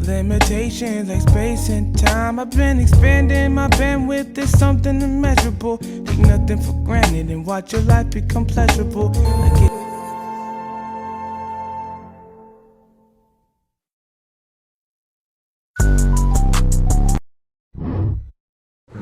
Limitations like space and time. I've been expanding my bandwidth. There's something immeasurable. Take nothing for granted and watch your life become pleasurable. Like it.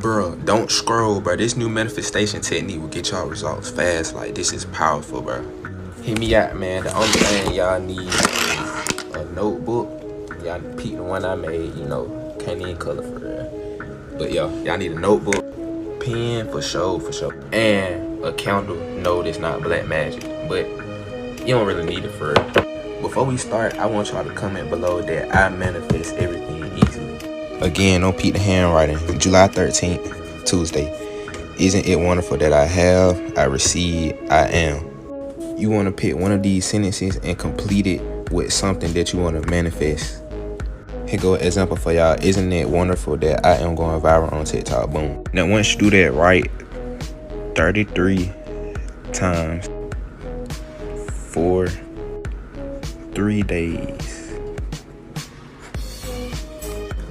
Bro, don't scroll, bro. This new manifestation technique will get y'all results fast. Like, this is powerful, bro. Hit me out, man. The only thing y'all need is a notebook. Y'all peep the one I made, you know. Can't even color for real. But yo, y'all need a notebook, pen for sure, and a candle. No, it's not black magic, but you don't really need it for real. Before we start, I want y'all to comment below that I manifest everything easily. Again, don't peep the handwriting. July 13th, Tuesday. Isn't it wonderful that I have, I receive, I am. You want to pick one of these sentences and complete it with something that you want to manifest. Here go an example for y'all. Isn't it wonderful that I am going viral on TikTok? Boom. Now, once you do that right 33 times for 3 days.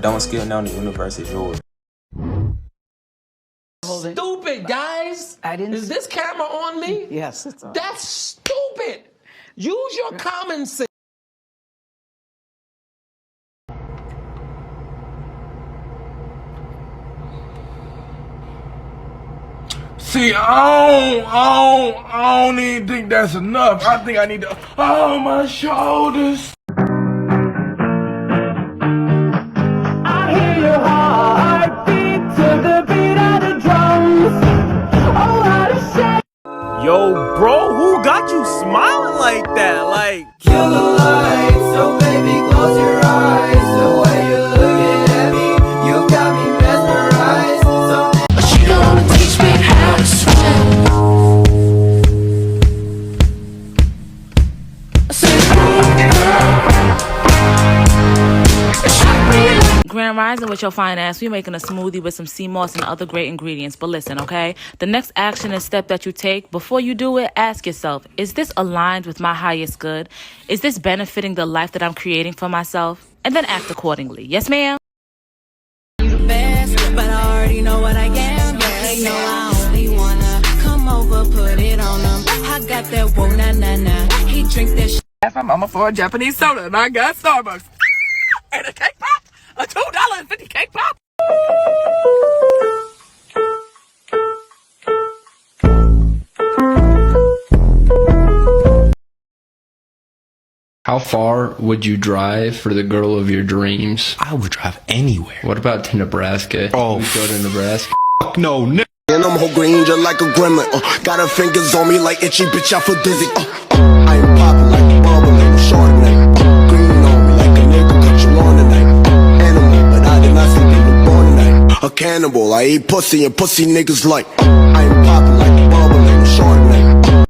Don't skip now, the universe is yours. Stupid, guys! Is this camera on me? Yes, it's on. That's stupid! Use your common sense. See, I don't even think that's enough. I think I need to, oh, my shoulders. I hear your heartbeat to the beat of the drums. Oh, how to shake. Yo, bro, who got you smiling like that? Like, kill the light, so baby, close your eyes. The way you're looking at me, you got me mesmerized. So she gonna teach me how to swim. Grand Rising with your fine ass. We making a smoothie with some sea moss and other great ingredients. But listen, okay? The next action and step that you take, before you do it, ask yourself, is this aligned with my highest good? Is this benefiting the life that I'm creating for myself? And then act accordingly. Yes, ma'am? You the best, but I already know what I am. They know I only wanna come over, put it on them. I got that whoa, na na na. He drink that shit. If I'm mama for a Japanese soda and I got Starbucks. And a cake pop? A $2.50 cake pop? How far would you drive for the girl of your dreams? I would drive anywhere. What about to Nebraska? Oh, we go to Nebraska. No, and I'm whole green just like a gremlin. Got her fingers on me like itchy bitch, I feel dizzy. I am popping like bubbling, Chardonnay. Green on me like a nigga cut you on tonight. Animal, but I did not sleep in the born tonight. A cannibal, I eat pussy and pussy niggas like. I am popping like bubbling, Chardonnay.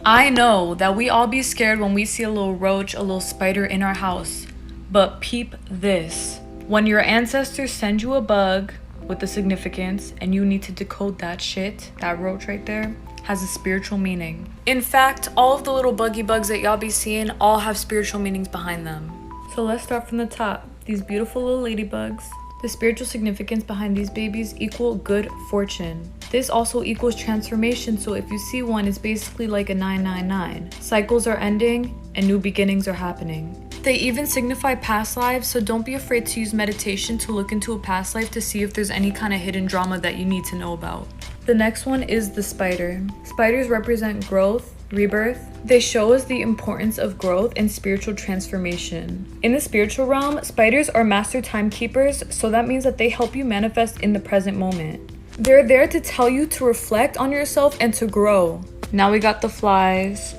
I know that we all be scared when we see a little roach, a little spider in our house. But peep this. When your ancestors send you a bug with a significance and you need to decode that shit, that roach right there has a spiritual meaning. In fact, all of the little buggy bugs that y'all be seeing all have spiritual meanings behind them. So let's start from the top. These beautiful little ladybugs. The spiritual significance behind these babies equal good fortune. This also equals transformation, so if you see one, it's basically like a 999. Cycles are ending and new beginnings are happening. They even signify past lives, so don't be afraid to use meditation to look into a past life to see if there's any kind of hidden drama that you need to know about. The next one is the spider. Spiders represent growth, rebirth. They show us the importance of growth and spiritual transformation. In the spiritual realm, spiders are master timekeepers, so that means that they help you manifest in the present moment. They're there to tell you to reflect on yourself and to grow. Now we got the flies.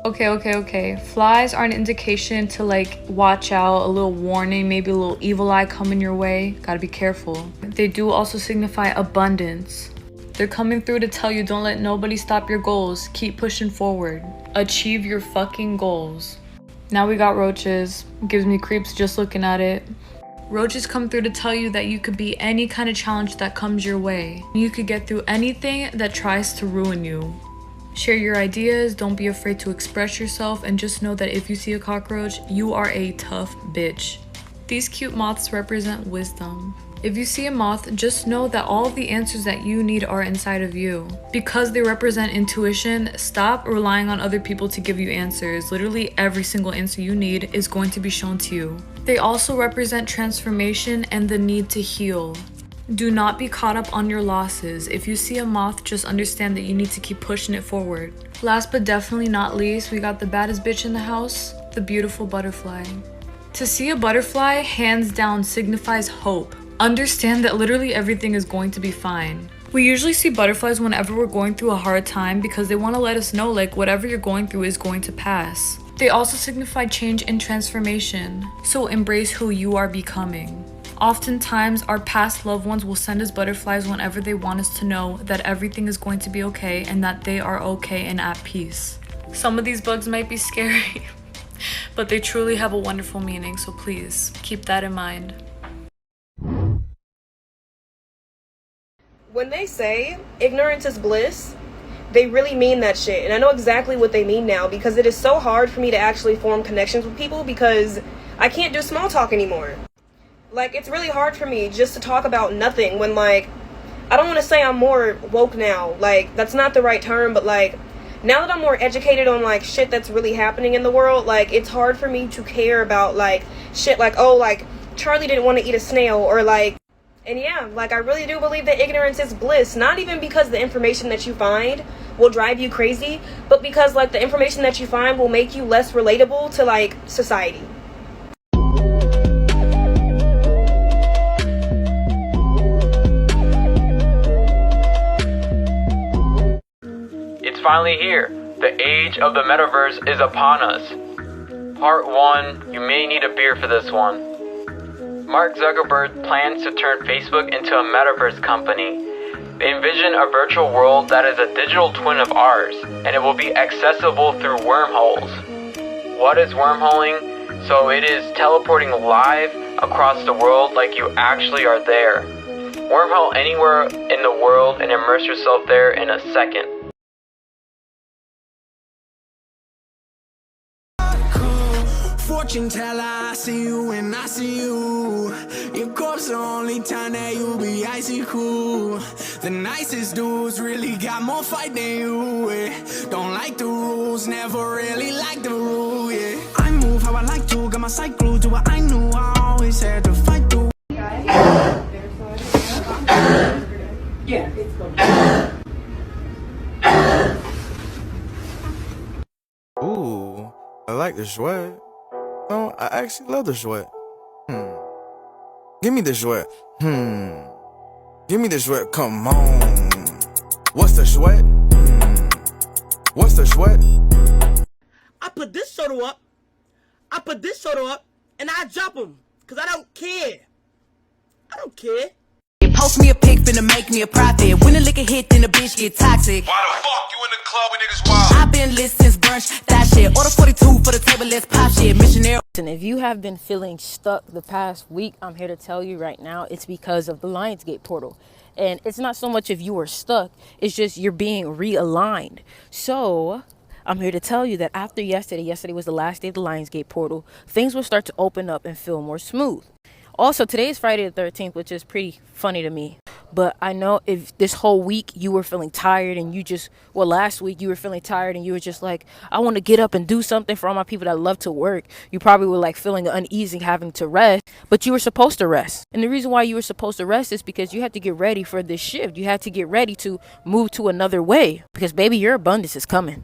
Okay. Flies are an indication to like watch out, a little warning, maybe a little evil eye coming your way. Gotta be careful. They do also signify abundance. They're coming through to tell you don't let nobody stop your goals. Keep pushing forward. Achieve your fucking goals. Now we got roaches. Gives me creeps just looking at it. Roaches come through to tell you that you could beat any kind of challenge that comes your way. You could get through anything that tries to ruin you. Share your ideas, don't be afraid to express yourself, and just know that if you see a cockroach, you are a tough bitch. These cute moths represent wisdom. If you see a moth, just know that all of the answers that you need are inside of you. Because they represent intuition, stop relying on other people to give you answers. Literally every single answer you need is going to be shown to you. They also represent transformation and the need to heal. Do not be caught up on your losses. If you see a moth, just understand that you need to keep pushing it forward. Last but definitely not least, we got the baddest bitch in the house, the beautiful butterfly. To see a butterfly, hands down, signifies hope. Understand that literally everything is going to be fine. We usually see butterflies whenever we're going through a hard time because they want to let us know like whatever you're going through is going to pass. They also signify change and transformation, so embrace who you are becoming. Oftentimes, our past loved ones will send us butterflies whenever they want us to know that everything is going to be okay and that they are okay and at peace. Some of these bugs might be scary, but they truly have a wonderful meaning, so please keep that in mind. When they say ignorance is bliss, they really mean that shit. And I know exactly what they mean now because it is so hard for me to actually form connections with people because I can't do small talk anymore. Like, it's really hard for me just to talk about nothing when, like, I don't want to say I'm more woke now. Like, that's not the right term, but, like, now that I'm more educated on, like, shit that's really happening in the world, like, it's hard for me to care about, like, shit like, oh, like, Charlie didn't want to eat a snail, or, like, and yeah, like, I really do believe that ignorance is bliss, not even because the information that you find will drive you crazy, but because, like, the information that you find will make you less relatable to, like, society. It's finally here. The age of the metaverse is upon us. Part 1, you may need a beer for this one. Mark Zuckerberg plans to turn Facebook into a metaverse company. They envision a virtual world that is a digital twin of ours, and it will be accessible through wormholes. What is wormholing? So it is teleporting live across the world like you actually are there. Wormhole anywhere in the world and immerse yourself there in a second. Fortune teller, I see you and I see you. Your corpse the only time that you be icy cool. The nicest dudes really got more fight than you, yeah. Don't like the rules, never really like the rule, yeah. I move how I like to, got my sight glued to what I knew. I always had to fight through. Yeah. Ooh, I like the sweat. Oh, I actually love the sweat. Give me the sweat. Give me the sweat. Come on. What's the sweat? What's the sweat? I put this soda up. I put this soda up, and I drop them, cause I don't care. I don't care. Post me a pic, finna make me a profit. When the liquor hit, then the bitch get toxic. Why the fuck you in the club with niggas wild? I've been lit since brunch, that shit. Order 42 for the table, let's pop shit. Missionary. And if you have been feeling stuck the past week, I'm here to tell you right now, it's because of the Lionsgate portal. And it's not so much if you are stuck, it's just you're being realigned. So I'm here to tell you that after yesterday was the last day of the Lionsgate portal, things will start to open up and feel more smooth. Also, today is Friday the 13th, which is pretty funny to me. But I know if this whole week you were feeling tired and last week you were feeling tired and you were just like, I want to get up and do something for all my people that love to work. You probably were like feeling uneasy having to rest, but you were supposed to rest. And the reason why you were supposed to rest is because you had to get ready for this shift. You had to get ready to move to another way because, baby, your abundance is coming.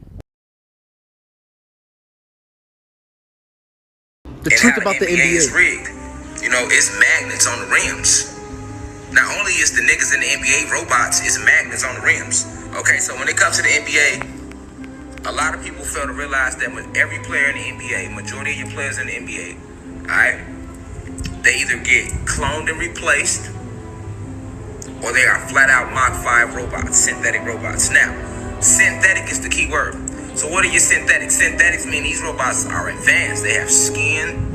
The truth about the NBA is rigged. You know, it's magnets on the rims. Not only is the niggas in the NBA robots, it's magnets on the rims. Okay, so when it comes to the NBA, a lot of people fail to realize that with every player in the NBA, majority of your players in the NBA, alright, they either get cloned and replaced, or they are flat out Mach 5 robots, synthetic robots. Now, synthetic is the key word. So what are your synthetics? Synthetics mean these robots are advanced. They have skin.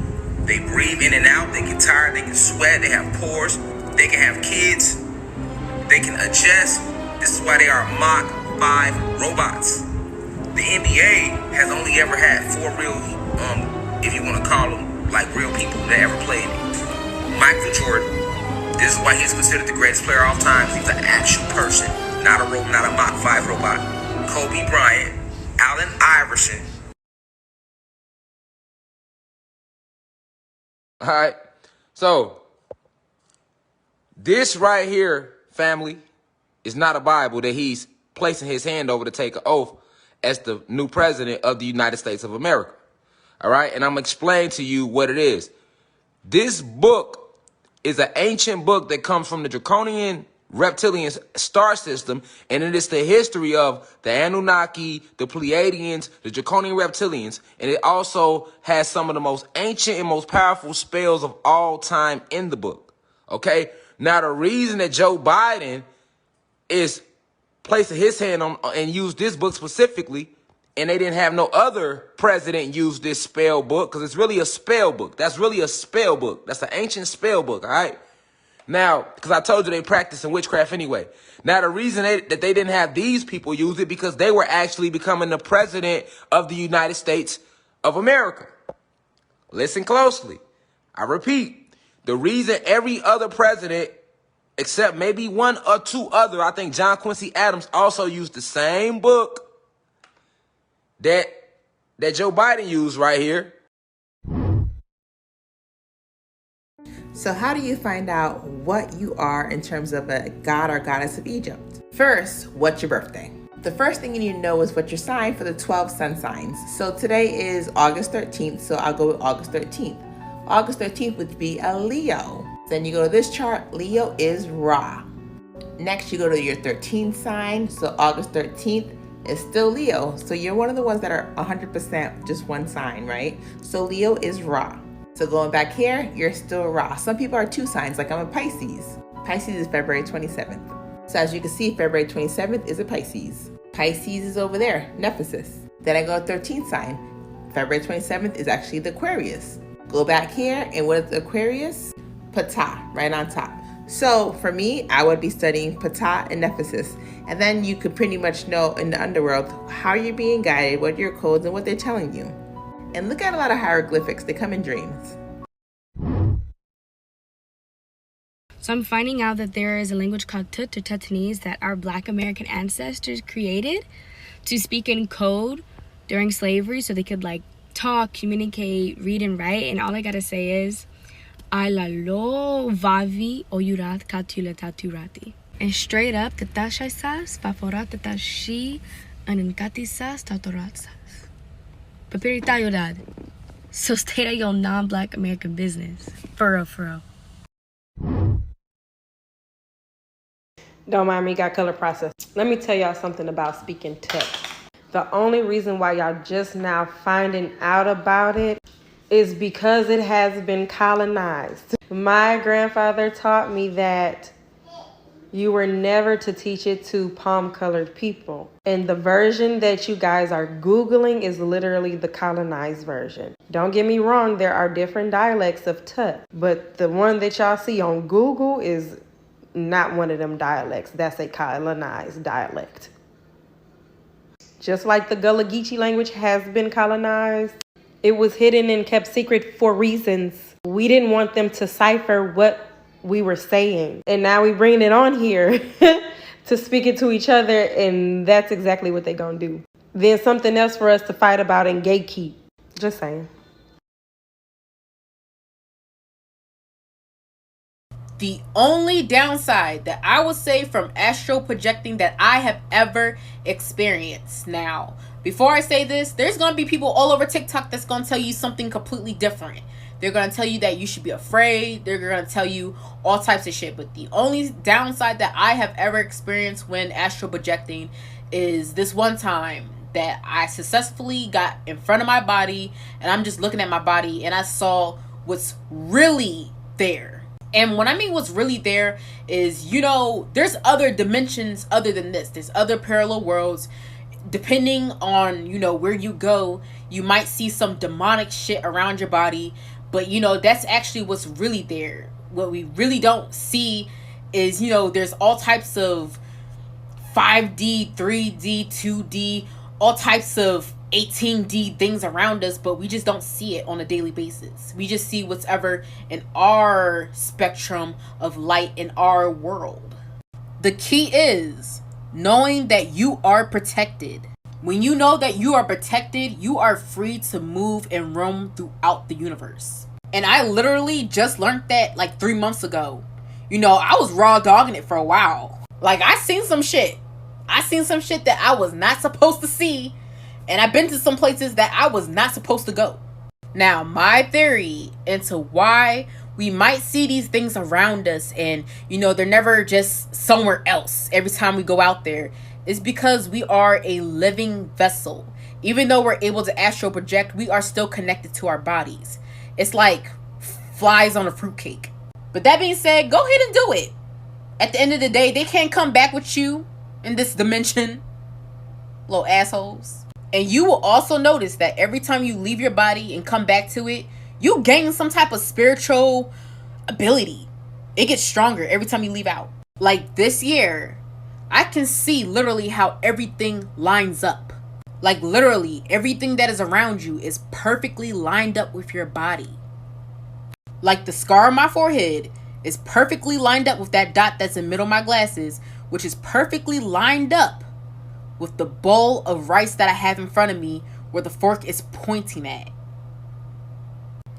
They breathe in and out. They get tired. They can sweat. They have pores. They can have kids. They can adjust. This is why they are Mach 5 robots. The NBA has only ever had 4 real, if you want to call them, like real people that ever played it. Michael Jordan. This is why he's considered the greatest player of all time. He's an actual person, not a robot, not a Mach 5 robot. Kobe Bryant, Allen Iverson. All right. So this right here, family, is not a Bible that he's placing his hand over to take an oath as the new president of the United States of America. All right. And I'm going to explain to you what it is. This book is an ancient book that comes from the Draconian reptilian star system, and it is the history of the Anunnaki, the Pleiadians, the Draconian reptilians, and it also has some of the most ancient and most powerful spells of all time in the book. Okay? Now, the reason that Joe Biden is placing his hand on and used this book specifically, and they didn't have no other president use this spell book, because it's really a spell book. That's really a spell book. That's an ancient spell book, all right? Now, because I told you they practicing witchcraft anyway. Now, the reason that they didn't have these people use it, because they were actually becoming the president of the United States of America. Listen closely. I repeat, the reason every other president, except maybe 1 or 2 other, I think John Quincy Adams also used the same book that Joe Biden used right here. So how do you find out what you are in terms of a god or goddess of Egypt? First, what's your birthday? The first thing you need to know is what your sign for the 12 sun signs. So today is August 13th, so I'll go with August 13th. August 13th would be a Leo. Then you go to this chart, Leo is Ra. Next, you go to your 13th sign, so August 13th is still Leo. So you're one of the ones that are 100% just one sign, right? So Leo is Ra. So going back here, you're still Ra. Some people are 2 signs, like I'm a Pisces. Pisces is February 27th. So as you can see, February 27th is a Pisces. Pisces is over there, Nephesis. Then I go to 13th sign. February 27th is actually the Aquarius. Go back here, and what is the Aquarius? Ptah, right on top. So for me, I would be studying Ptah and Nephesis. And then you could pretty much know in the underworld how you're being guided, what your codes, and what they're telling you. And look at a lot of hieroglyphics. They come in dreams. So I'm finding out that there is a language called Tut or Tutanese that our Black American ancestors created to speak in code during slavery, so they could like talk, communicate, read, and write. And all I gotta say is Alalo Vavi Oyurat Katula Taturati. And straight up, Tatashaisas, Faforat Tatashi, Anankatisas, Tatoratsas. Papirita Yodad. So stay at your non-Black American business. For real, for real. Don't mind me, got color process. Let me tell y'all something about speaking Tut. The only reason why y'all just now finding out about it is because it has been colonized. My grandfather taught me that you were never to teach it to palm-colored people. And the version that you guys are Googling is literally the colonized version. Don't get me wrong, there are different dialects of Tut, but the one that y'all see on Google is not one of them dialects. That's a colonized dialect. Just like the Gullah Geechee language has been colonized, it was hidden and kept secret for reasons. We didn't want them to cipher what we were saying. And now we bringing it on here to speak it to each other, and that's exactly what they're gonna do. Then something else for us to fight about and gatekeep. Just saying. The only downside that I would say from astral projecting that I have ever experienced. Now, before I say this, there's going to be people all over TikTok that's going to tell you something completely different. They're going to tell you that you should be afraid. They're going to tell you all types of shit. But the only downside that I have ever experienced when astral projecting is this one time that I successfully got in front of my body, and I'm just looking at my body, and I saw what's really there. And what I mean what's really there is, you know, there's other dimensions other than this. There's other parallel worlds. Depending on, you know, where you go, you might see some demonic shit around your body. But, you know, that's actually what's really there. What we really don't see is, you know, there's all types of 5D, 3D, 2D, all types of 18D things around us, but we just don't see it on a daily basis. We just see what's ever in our spectrum of light in our world. The key is knowing that you are protected. When you know that you are protected, you are free to move and roam throughout the universe. And I literally just learned that like 3 months ago. You know, I was raw dogging it for a while. Like, I seen some shit. I seen some shit that I was not supposed to see. And I've been to some places that I was not supposed to go. Now, my theory into why we might see these things around us and, you know, they're never just somewhere else every time we go out there, is because we are a living vessel. Even though we're able to astral project, we are still connected to our bodies. It's like flies on a fruitcake. But that being said, go ahead and do it. At the end of the day, they can't come back with you in this dimension. Little assholes. And you will also notice that every time you leave your body and come back to it, you gain some type of spiritual ability. It gets stronger every time you leave out. Like this year, I can see literally how everything lines up. Like literally everything that is around you is perfectly lined up with your body. Like the scar on my forehead is perfectly lined up with that dot that's in the middle of my glasses, which is perfectly lined up with the bowl of rice that I have in front of me where the fork is pointing at.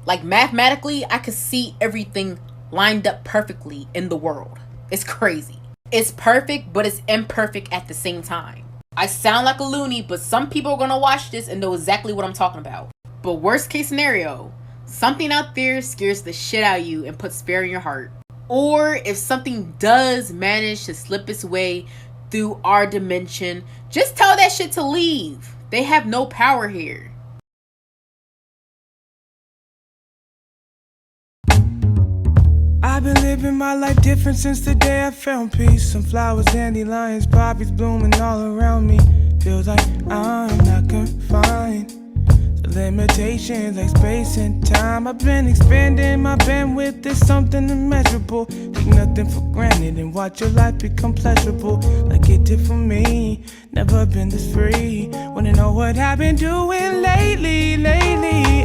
Like mathematically, I could see everything lined up perfectly in the world. It's crazy. It's perfect, but it's imperfect at the same time. I sound like a loony, but some people are gonna watch this and know exactly what I'm talking about. But worst case scenario, something out there scares the shit out of you and puts fear in your heart. Or if something does manage to slip its way through our dimension, just tell that shit to leave. They have no power here. I've been living my life different since the day I found peace. Some flowers, dandelions, poppies blooming all around me. Feels like I'm not confined to limitations like space and time. I've been expanding my bandwidth. There's something immeasurable. Take nothing for granted and watch your life become pleasurable, like it did for me. Never been this free. Wanna know what I've been doing lately?